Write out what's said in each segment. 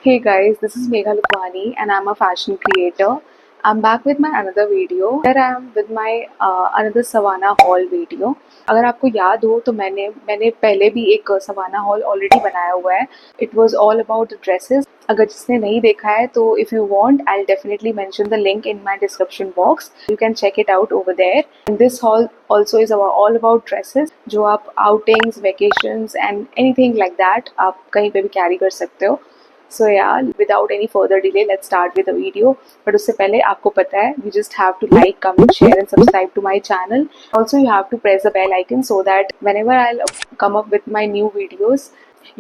Hey guys, this is Megha Lukwani and I'm a fashion creator. I'm back with my another video. Here I am with my another Savannah haul video. अगर आपको याद हो तो मैंने पहले भी एक सवाना हॉल ऑलरेडी बनाया हुआ है. It was all about dresses. अगर जिसने नहीं देखा है तो if you want I definitely mention the link in my description box. You can check it out over there. This haul also is all about dresses जो आप outings, vacations and anything like that आप कहीं पे भी carry कर सकते हो. So yeah, without any further delay, let's start with the video. But उससे पहले आपको पता है, you just have to like, comment, share and subscribe to my channel. Also, you have to press the bell icon so that whenever I'll come up with my new videos,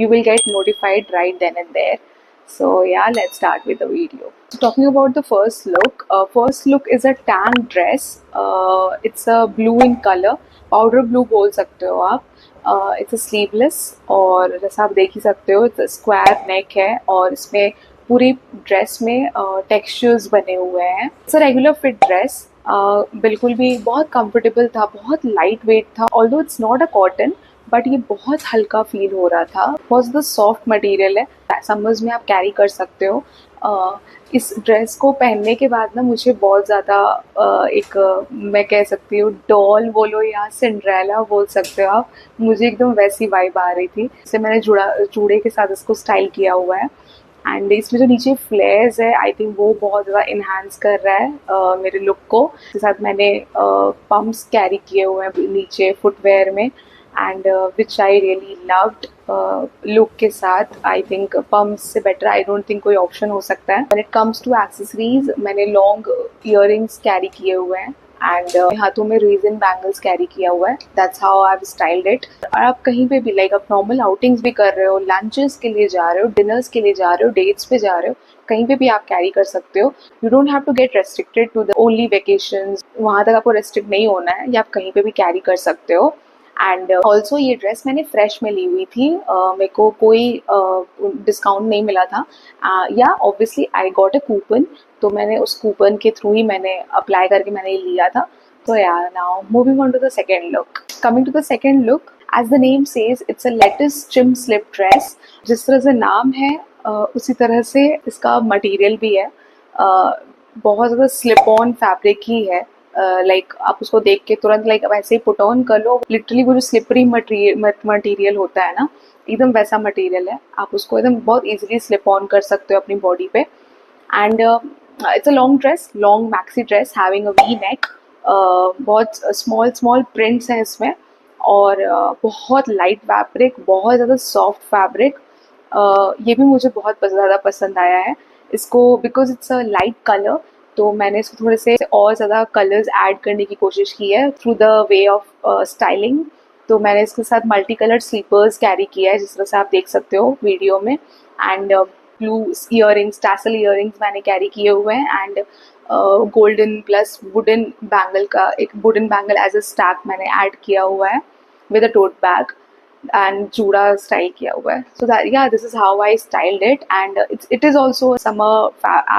you will get notified right then and there. So yeah, let's start with the video. So talking about the first look is a tan dress. It's a blue in color, powder blue बोल सकते हो आप. It's sleeveless और जैसा आप देख ही सकते हो इट्स स्क्वायर नेक है और इसमें पूरी ड्रेस में टेक्सचर्स बने हुए हैं. It's a regular fit dress. बिल्कुल भी बहुत कंफर्टेबल था, बहुत लाइट वेट था. Although it's not a cotton but ये बहुत हल्का फील हो रहा था. बहुत ज़्यादा सॉफ्ट मटेरियल है, समर्स में आप कैरी कर सकते हो. इस ड्रेस को पहनने के बाद ना मुझे बहुत ज़्यादा मैं कह सकती हूँ डॉल बोलो या सिंड्रेला बोल सकते हो आप, मुझे एकदम वैसी वाइब आ रही थी. इससे मैंने जूड़े के साथ इसको स्टाइल किया हुआ है. एंड इसमें जो नीचे फ्लेयर्स है आई थिंक वो बहुत ज़्यादा इन्हांस कर रहा है मेरे लुक को. इसके साथ मैंने पम्प्स कैरी किए हुए हैं नीचे फुटवेयर में and which I really loved. Look के साथ आई थिंक पम्प्स से बेटर आई डोंट थिंक कोई ऑप्शन हो सकता है. When it comes to accessories मैंने लॉन्ग इयररिंग्स कैरी किए हुए हैं एंड हाथों में रेजन बैंगल्स कैरी किया हुआ है. That's how I have styled it. और आप कहीं पे भी लाइक आप नॉर्मल आउटिंग्स भी कर रहे हो, लंचेस के लिए जा रहे हो, डिनर्स के लिए जा रहे हो, डेट्स पे जा रहे हो, कहीं पे भी आप कैरी कर सकते हो. You don't have to get restricted to the only vacations. वहाँ तक आपको रेस्ट्रिक्ट नहीं होना है, या आप कहीं पे भी कैरी कर सकते हो. एंड ऑल्सो ये ड्रेस मैंने फ्रेश में ली हुई थी. मेरे को कोई डिस्काउंट नहीं मिला था या obviously I got a coupon, तो मैंने उस कूपन के थ्रू ही मैंने अप्लाई करके मैंने लिया था. तो यार now moving on to the second look. Coming to the second look, as the name says it's a lettuce hem slip dress. जिस तरह से नाम है उसी तरह से इसका मटेरियल भी है. बहुत ज़्यादा स्लिप ऑन फैब्रिक ही है. लाइक आप उसको देख के तुरंत लाइक अब ऐसे ही पुट ऑन कर लो. लिटरली वो जो स्लिपरी मटेरियल होता है ना, एकदम वैसा मटेरियल है. आप उसको एकदम बहुत इजीली स्लिप ऑन कर सकते हो अपनी बॉडी पे. And it's a long dress, long maxi dress having a V neck. बहुत स्मॉल स्मॉल प्रिंट्स हैं इसमें और बहुत लाइट फैब्रिक, बहुत ज़्यादा सॉफ्ट फैब्रिक. ये भी मुझे बहुत ज़्यादा पसंद आया है इसको because it's a light colour. तो मैंने इसको थोड़े से और ज़्यादा कलर्स ऐड करने की कोशिश की है through the way of styling. तो मैंने इसके साथ मल्टी कलर्ड स्लीपर्स कैरी किया है जिस तरह से आप देख सकते हो वीडियो में. And blue earrings, tassel earrings मैंने कैरी किए हुए हैं. And golden plus wooden bangle का एक wooden bangle as a stack मैंने ऐड किया हुआ है with a tote bag and जूड़ा स्टाइल किया हुआ है. So that yeah this is how I styled it. And it is also summer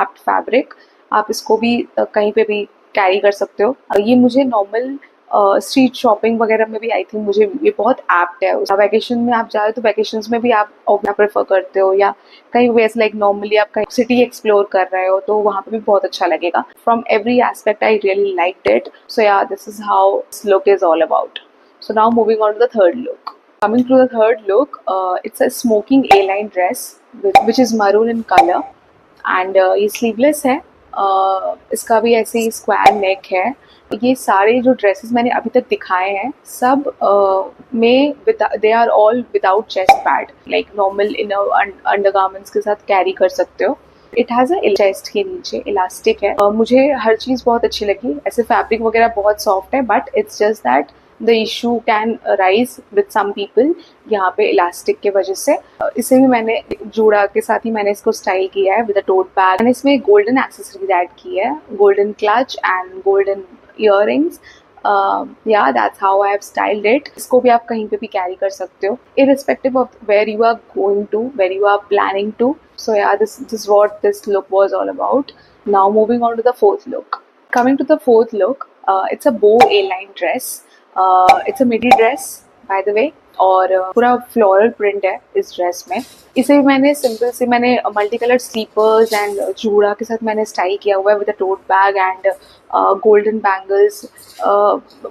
apt fabric. आप इसको भी कहीं पे भी कैरी कर सकते हो. ये मुझे नॉर्मल स्ट्रीट शॉपिंग वगैरह में भी आई थिंक मुझे ये बहुत एप्ट है. वैकेशन में आप जा रहे हो तो वैकेशंस में भी आप प्रेफर करते हो, या कहीं वैसे लाइक नॉर्मली आप कहीं सिटी एक्सप्लोर कर रहे हो तो वहाँ पे भी बहुत अच्छा लगेगा. From every aspect I really liked it. So yeah this is how this look is all about. So now moving on to the third look. Coming to the third look, it's a smoking A-line dress which is maroon in color and ये sleeveless है. इसका भी ऐसे ही square नेक है. ये सारे जो dresses मैंने अभी तक दिखाए हैं सब में they are all without chest pad. Like normal इन अंडरगारमेंट्स के साथ कैरी कर सकते हो. इट हैज़ अ चेस्ट के नीचे इलास्टिक है. मुझे हर चीज़ बहुत अच्छी लगी. ऐसे फैब्रिक वगैरह बहुत सॉफ्ट है but it's just that the issue can rise with some people यहाँ पे इलास्टिक के वजह से. इसे भी मैंने जूड़ा के साथ ही मैंने इसको स्टाइल किया है विद अ टोट बैग. मैंने इसमें गोल्डन एक्सेसरीज ऐड की है, golden clutch and golden earrings. Yeah that's how I have styled it. इसको भी आप कहीं पे भी कैरी कर सकते हो irrespective of where you are going to, where you are planning to. So yeah, this is what this look was all about. Now moving on to the fourth look. Coming to the fourth look, it's a bow A-line dress. It's a midi dress by the way. और पूरा floral print है इस dress में। इसे मैंने simple से मैंने multi colour slippers and चूड़ा के साथ मैंने स्टाइल किया हुआ है with a tote bag and golden bangles,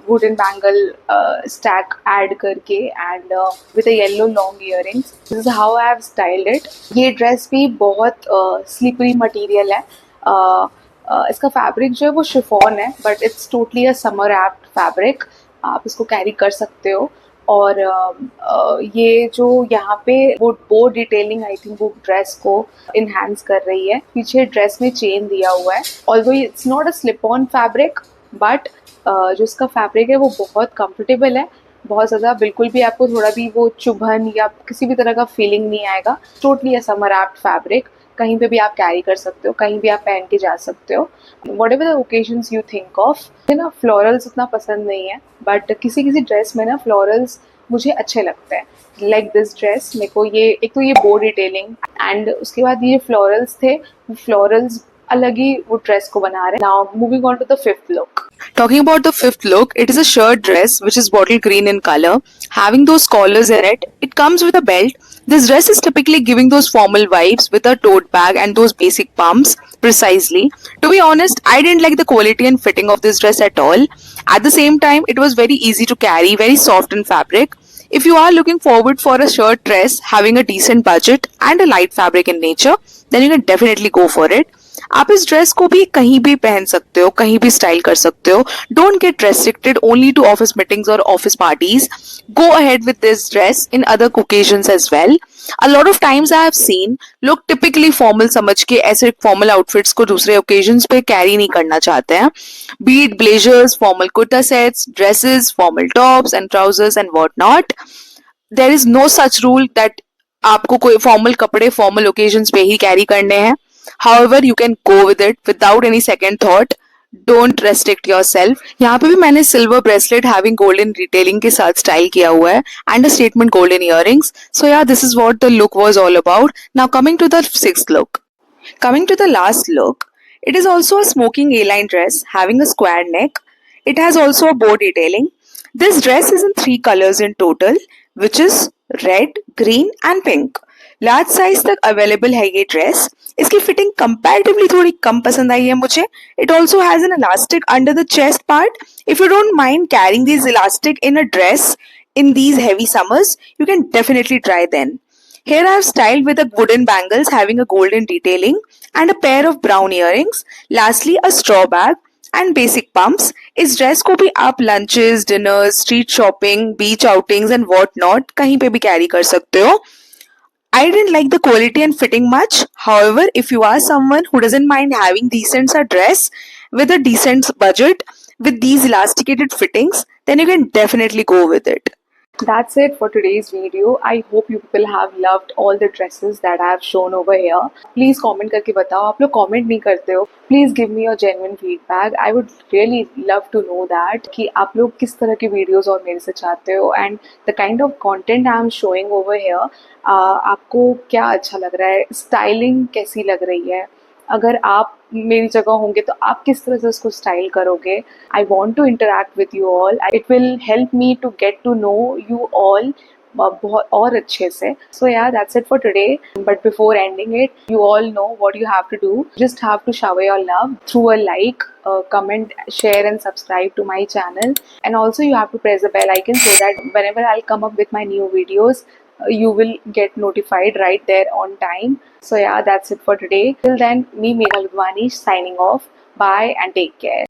wooden bangle stack add करके and with a yellow long earrings. This is how I have styled it. ये ड्रेस भी बहुत स्लिपरी मटेरियल है। इसका फैब्रिक जो है वो शिफॉन है, but it's totally a summer apt fabric. आप इसको कैरी कर सकते हो। और ये जो यहाँ पे वो बो डिटेलिंग आई थिंक वो ड्रेस को इनहेंस कर रही है। पीछे ड्रेस में चेन दिया हुआ है। Although it's not a slip on fabric, but जो इसका फैब्रिक है वो बहुत कंफर्टेबल है, बहुत ज़्यादा। बिल्कुल भी आपको थोड़ा भी वो चुभन या किसी भी तरह का फीलिंग नहीं आएगा। Totally a summer apt fabric. कहीं पे भी आप कैरी कर सकते हो, कहीं भी आप पहन के जा सकते हो। What ever the occasions you think of. मुझे ना फ्लोरल्स उतना पसंद नहीं है, बट किसी किसी ड्रेस में ना फ्लोरल्स मुझे अच्छे लगते हैं। लाइक दिस ड्रेस, मेरे को ये एक तो ये बो डिटेलिंग एंड उसके बाद ये फ्लोरल्स थे, फ्लोरल्स अलग ही वो ड्रेस को बना रहे हैं। Now moving on to the fifth look. Talking about the fifth look, it is a shirt dress which is bottle green in color, having those collars in it. It comes with a belt. This dress is typically giving those formal vibes with a tote bag and those basic pumps. Precisely. To be honest, I didn't like the quality and fitting of this dress at all. At the same time, it was very easy to carry, very soft in fabric. If you are looking forward for a shirt dress having a decent budget and a light fabric in nature, then you can definitely go for it. आप इस dress को भी कहीं भी पहन सकते हो, कहीं भी स्टाइल कर सकते हो. Don't get restricted only to office meetings और office parties. Go ahead with this dress in other occasions as well. A lot of times I have seen लोग टिपिकली फॉर्मल समझ के ऐसे फॉर्मल आउटफिट्स को दूसरे ओकेजन्स पे carry नहीं करना चाहते हैं. Be it blazers, formal kurta sets, dresses, formal tops and trousers and what not. There is no such rule that आपको कोई फॉर्मल कपड़े फॉर्मल ओकेजन्स पे ही कैरी करने हैं. However, you can go with it without any second thought. Don't restrict yourself. यहाँ पे भी मैंने silver bracelet having golden detailing के साथ स्टाइल किया हुआ है and a statement golden earrings. So yeah this is what the look was all about. Now coming to the sixth look. Coming to the last look, it is also a smoking A-line dress having a square neck. It has also a bow detailing. This dress is in 3 colors in total, which is red, green and pink. Large size तक available है ये dress. इसकी fitting comparatively थोड़ी कम पसंद आई है मुझे. It also has an elastic under the chest part. If you don't mind carrying this elastic in a dress in these heavy summers, you can definitely try then. Here I have styled with a wooden bangles having a golden detailing and a pair of brown earrings. Lastly, a straw bag and basic pumps. इस dress को भी आप lunches, dinners, street shopping, beach outings and what not कहीं पे भी carry कर सकते हो. I didn't like the quality and fitting much. However, if you are someone who doesn't mind having decent dress with a decent budget with these elasticated fittings, then you can definitely go with it. That's it for today's video. I hope you people have loved all the dresses that I have shown over here. Please comment करके बताओ. आप लोग comment नहीं करते हो. Please give me your genuine feedback. I would really love to know that कि आप लोग किस तरह के videos और मेरे से चाहते हो and the kind of content I am showing over here. आपको क्या अच्छा लग रहा है, स्टाइलिंग कैसी लग रही है, अगर आप मेरी जगह होंगे तो आप किस तरह से उसको स्टाइल करोगे. I want to interact with you all. It will help me to get to know you all बहुत और अच्छे से. So yeah that's it for today. But before ending it, you all know what you have to do. Just have to shower your love through a like, comment, share and subscribe to my channel. And also you have to press the bell icon so that whenever I'll come up with my new videos, you will get notified right there on time. So yeah, that's it for today. Till then, me Megha Ludwani signing off. Bye and take care.